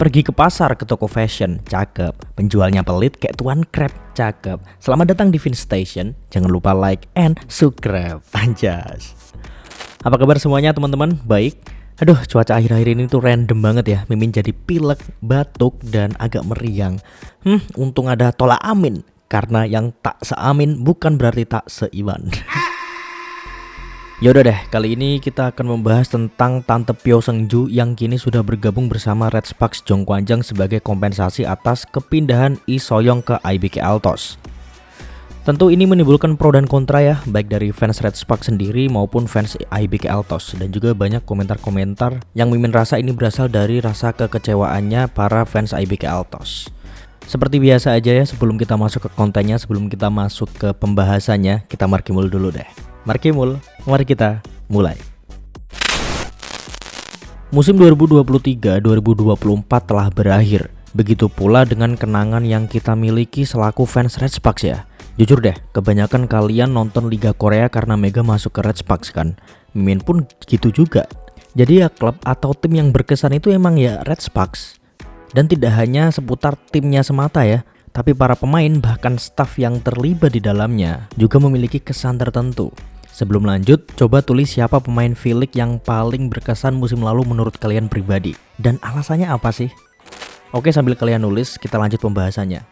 Pergi ke pasar, ke toko fashion, cakep. Penjualnya pelit kayak tuan crab, cakep. Selamat datang di Vince Station. Jangan lupa like and subscribe. Anjas. Apa kabar semuanya teman-teman? Baik. Aduh, cuaca akhir-akhir ini tuh random banget ya. Mimin jadi pilek, batuk, dan agak meriang. Untung ada tolak amin. Karena yang tak seamin bukan berarti tak seiman. Yaudah deh, kali ini kita akan membahas tentang Tante Pyo Seungju yang kini sudah bergabung bersama Red Sparks Jongkwanjang sebagai kompensasi atas kepindahan Lee Soyoung ke IBK Altos. Tentu ini menimbulkan pro dan kontra ya, baik dari fans Red Sparks sendiri maupun fans IBK Altos. Dan juga banyak komentar-komentar yang Mimin rasa ini berasal dari rasa kekecewaannya para fans IBK Altos. Seperti biasa aja ya, sebelum kita masuk ke kontennya, sebelum kita masuk ke pembahasannya, kita markimul dulu deh. Markimul, mari kita mulai. Musim 2023-2024 telah berakhir. Begitu pula dengan kenangan yang kita miliki selaku fans Red Sparks ya. Jujur deh, kebanyakan kalian nonton Liga Korea karena Mega masuk ke Red Sparks kan. Mimin pun gitu juga. Jadi ya klub atau tim yang berkesan itu emang ya Red Sparks. Dan tidak hanya seputar timnya semata ya, tapi para pemain bahkan staf yang terlibat di dalamnya juga memiliki kesan tertentu. Sebelum lanjut, coba tulis siapa pemain V-League yang paling berkesan musim lalu menurut kalian pribadi. Dan alasannya apa sih? Oke, sambil kalian nulis, kita lanjut pembahasannya.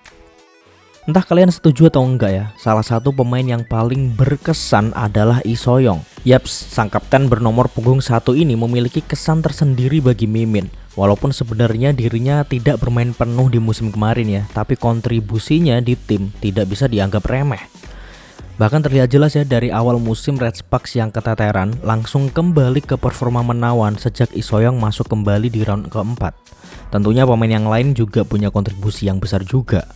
Entah kalian setuju atau enggak ya, salah satu pemain yang paling berkesan adalah Lee Soyoung. Yaps, sang kapten bernomor punggung 1 ini memiliki kesan tersendiri bagi Mimin. Walaupun sebenarnya dirinya tidak bermain penuh di musim kemarin ya, tapi kontribusinya di tim tidak bisa dianggap remeh. Bahkan terlihat jelas ya dari awal musim Red Sparks yang keteteran langsung kembali ke performa menawan sejak Lee Soyoung masuk kembali di round keempat. Tentunya pemain yang lain juga punya kontribusi yang besar juga.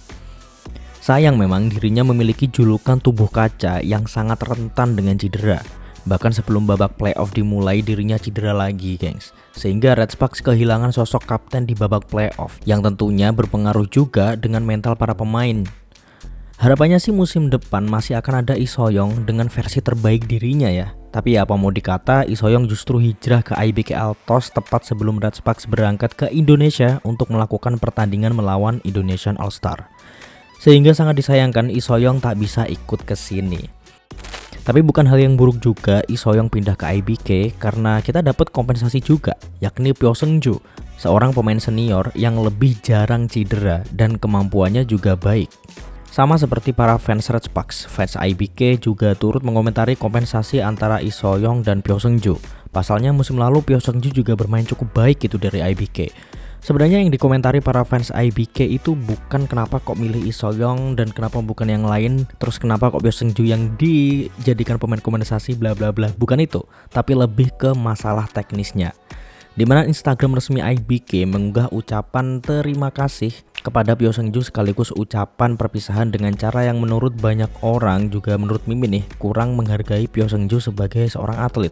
Sayang memang dirinya memiliki julukan tubuh kaca yang sangat rentan dengan cedera. Bahkan sebelum babak playoff dimulai dirinya cedera lagi gengs. Sehingga Red Sparks kehilangan sosok kapten di babak playoff yang tentunya berpengaruh juga dengan mental para pemain. Harapannya sih musim depan masih akan ada Lee Soyoung dengan versi terbaik dirinya ya. Tapi ya apa mau dikata, Lee Soyoung justru hijrah ke IBK Altos tepat sebelum Red Sparks berangkat ke Indonesia untuk melakukan pertandingan melawan Indonesian All Star. Sehingga sangat disayangkan Lee Soyoung tak bisa ikut ke sini. Tapi bukan hal yang buruk juga Lee Soyoung pindah ke IBK karena kita dapat kompensasi juga, yakni Pyo Seungju, seorang pemain senior yang lebih jarang cedera dan kemampuannya juga baik. Sama seperti para fans Red Sparks, fans IBK juga turut mengomentari kompensasi antara Lee Soyoung dan Pyo Seungju. Pasalnya musim lalu Pyo Seungju juga bermain cukup baik itu dari IBK. Sebenarnya yang dikomentari para fans IBK itu bukan kenapa kok milih Lee Soyoung dan kenapa bukan yang lain, terus kenapa kok Pyo Seungju yang dijadikan pemain kompensasi bla bla bla. Bukan itu, tapi lebih ke masalah teknisnya. Di mana Instagram resmi IBK mengunggah ucapan terima kasih kepada Pyo Seungju sekaligus ucapan perpisahan dengan cara yang menurut banyak orang juga menurut Mimin nih kurang menghargai Pyo Seungju sebagai seorang atlet.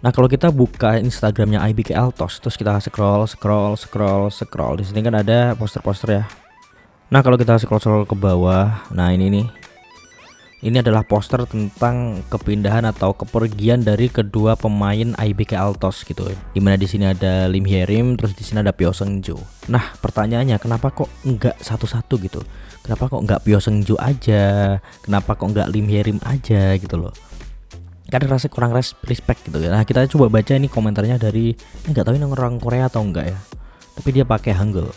Nah kalau kita buka Instagramnya IBK Altos terus kita scroll di sini kan ada poster-poster ya. Nah kalau kita scroll ke bawah, nah ini nih. Ini adalah poster tentang kepindahan atau kepergian dari kedua pemain IBK Altos gitu. Dimana di sini ada Lim Hye-rim, terus di sini ada Pyo Seungju. Nah, pertanyaannya kenapa kok enggak satu-satu gitu? Kenapa kok enggak Pyo Seungju aja? Kenapa kok enggak Lim Hye-rim aja gitu loh? Kadang rasa kurang respect gitu ya. Nah, kita coba baca ini komentarnya dari enggak tahu ini orang Korea atau enggak ya. Tapi dia pakai Hangul.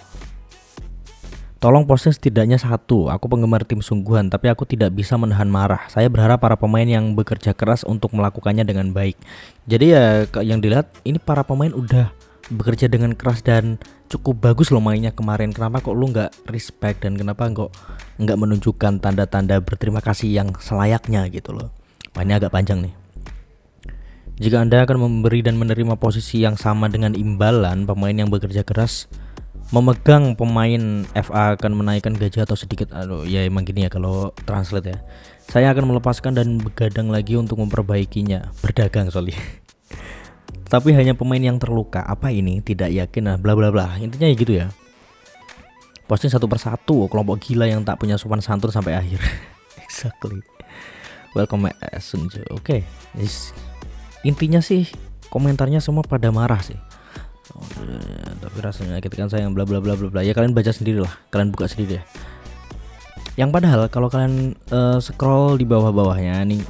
Tolong posting setidaknya satu. Aku penggemar tim sungguhan, tapi aku tidak bisa menahan marah. Saya berharap para pemain yang bekerja keras untuk melakukannya dengan baik. Jadi ya yang dilihat ini para pemain udah bekerja dengan keras dan cukup bagus loh mainnya kemarin. Kenapa kok lu nggak respect dan kenapa kok nggak menunjukkan tanda-tanda berterima kasih yang selayaknya gitu loh. Mainnya agak panjang nih. Jika Anda akan memberi dan menerima posisi yang sama dengan imbalan, pemain yang bekerja keras memegang pemain FA akan menaikkan gaji atau sedikit. Aduh ya emang gini ya kalau translate ya. Saya akan melepaskan dan begadang lagi untuk memperbaikinya. Berdagang sorry. Tapi hanya pemain yang terluka. Apa ini? Tidak yakin nah bla bla bla. Intinya ya gitu ya. Posting satu persatu kelompok gila yang tak punya sopan santun sampai akhir. Exactly. Welcome Seungju. Oke. Intinya sih komentarnya semua pada marah sih. tapi rasanya menyakitkan sayang bla bla bla bla bla. Ya kalian baca sendiri lah, kalian buka sendiri ya. Yang padahal kalau kalian scroll di bawah-bawahnya nih,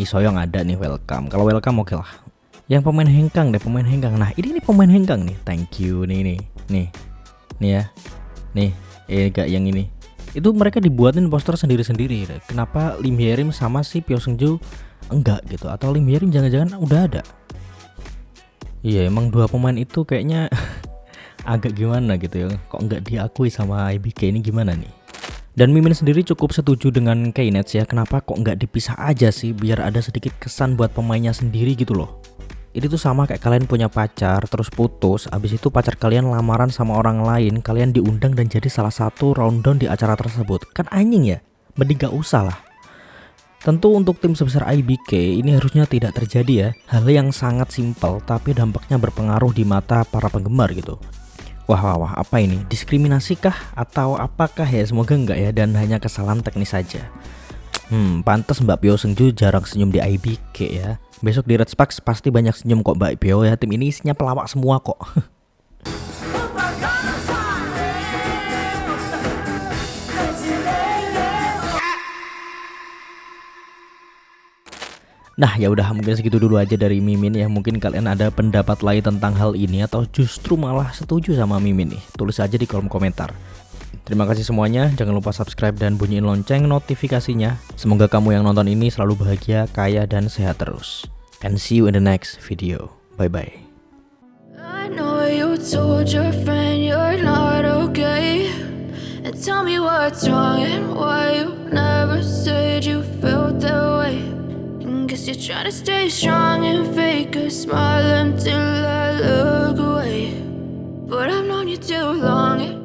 Soyoung ada nih welcome. Kalau welcome oke lah. Yang pemain hengkang deh, pemain hengkang. Nah ini pemain hengkang nih, thank you nih ya, nih gak yang ini. Itu mereka dibuatin poster sendiri-sendiri. Kenapa Lim Hyerim sama si Pyo Seungju enggak gitu? Atau Lim Hyerim jangan-jangan udah ada? Iya emang dua pemain itu kayaknya agak gimana gitu ya. Kok enggak diakui sama IBK ini gimana nih? Dan Mimin sendiri cukup setuju dengan K-Nets ya. Kenapa kok nggak dipisah aja sih, biar ada sedikit kesan buat pemainnya sendiri gitu loh. Ini tuh sama kayak kalian punya pacar terus putus, abis itu pacar kalian lamaran sama orang lain, kalian diundang dan jadi salah satu rundown di acara tersebut. Kan anjing ya, mending gak usah lah. Tentu untuk tim sebesar IBK ini harusnya tidak terjadi ya. Hal yang sangat simpel tapi dampaknya berpengaruh di mata para penggemar gitu. Wah, apa ini? Diskriminasi kah? Atau apakah ya? Semoga enggak ya, dan hanya kesalahan teknis saja. Pantes Mbak Pyo Seungju jarang senyum di IBK ya. Besok di Red Sparks pasti banyak senyum kok Mbak Pyo ya. Tim ini isinya pelawak semua kok. Nah ya udah, mungkin segitu dulu aja dari Mimin ya. Mungkin kalian ada pendapat lain tentang hal ini atau justru malah setuju sama Mimin nih. Tulis aja di kolom komentar. Terima kasih semuanya. Jangan lupa subscribe dan bunyiin lonceng notifikasinya. Semoga kamu yang nonton ini selalu bahagia, kaya, dan sehat terus. And see you in the next video. Bye bye. I know you told your friend you're not okay, and tell me what's wrong and why you never said you felt that way. Guess you're trying to stay strong and fake a smile until I look away. But I've known you too long.